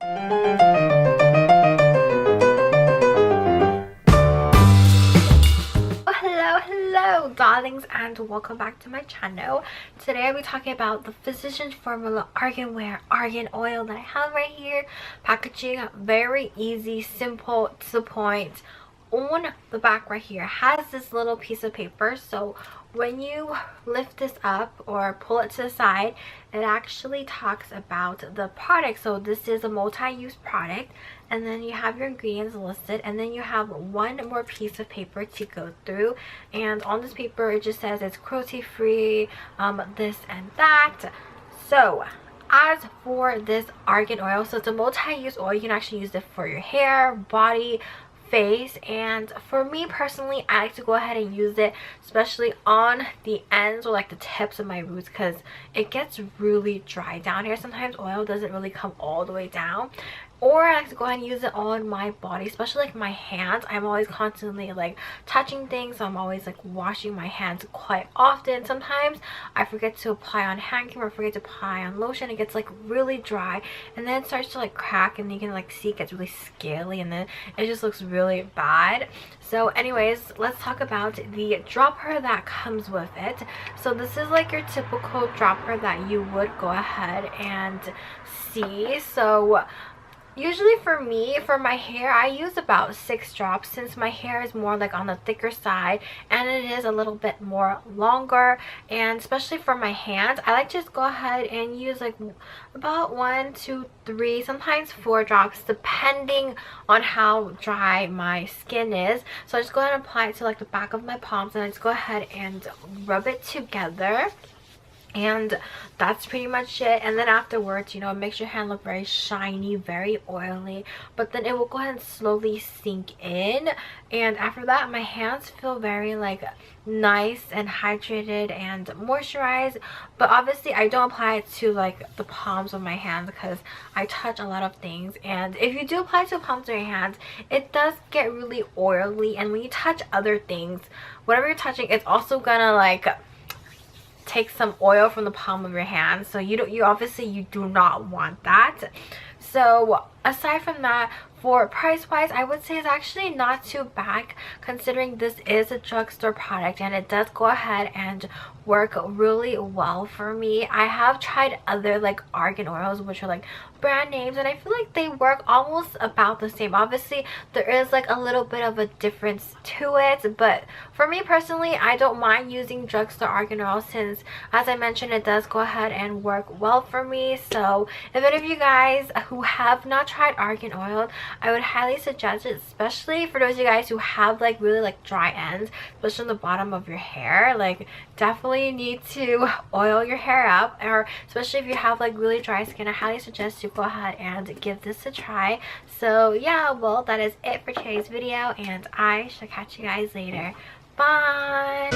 Hello darlings, and welcome back to my channel. Today I'll be talking about the Physicians Formula Argan Wear Argan Oil that I have right here. Packaging very easy, simple, to the point. On the back right here has this little piece of paper, so when you lift this up or pull it to the side, it actually talks about the product. So this is a multi-use product, and then you have your ingredients listed, and then you have one more piece of paper to go through, and on this paper it just says it's cruelty free, this and that. So as for this argan oil, so it's a multi-use oil. You can actually use it for your hair, body, face, and for me personally, I like to go ahead and use it especially on the ends or like the tips of my roots, because it gets really dry down here. Sometimes oil doesn't really come all the way down. Or I like to go ahead and use it on my body, especially like my hands. I'm always constantly like touching things, so I'm always like washing my hands quite often. Sometimes I forget to apply on hand cream or forget to apply on lotion. It gets like really dry, and then it starts to like crack, and you can like see it gets really scaly, and then it just looks really bad. So anyways, let's talk about the dropper that comes with it. So this is like your typical dropper that you would go ahead and see. So usually for me, for my hair, I use about 6 drops, since my hair is more like on the thicker side and it is a little bit more longer. And especially for my hands, I like to just go ahead and use like about 1, 2, 3, sometimes 4 drops, depending on how dry my skin is. So I just go ahead and apply it to like the back of my palms, and I just go ahead and rub it together. And that's pretty much it. And then afterwards, you know, it makes your hand look very shiny, very oily, but then it will go ahead and slowly sink in. And after that, my hands feel very like nice and hydrated and moisturized. But obviously I don't apply it to like the palms of my hands, because I touch a lot of things, and if you do apply it to the palms of your hands, it does get really oily. And when you touch other things, whatever you're touching, it's also gonna like take some oil from the palm of your hand, so you obviously you do not want that. So aside from that, for price wise, I would say it's actually not too bad, considering this is a drugstore product and it does go ahead and work really well for me. I have tried other like argan oils, which are like brand names, and I feel like they work almost about the same. Obviously there is like a little bit of a difference to it, but for me personally, I don't mind using drugstore argan oil, since as I mentioned, it does go ahead and work well for me. So if any of you guys who have not tried argan oil, I would highly suggest it, especially for those of you guys who have like really like dry ends, especially on the bottom of your hair. Like definitely need to oil your hair up, or especially if you have like really dry skin, I highly suggest you go ahead and give this a try. So yeah, well, that is it for today's video, and I shall catch you guys later. Bye.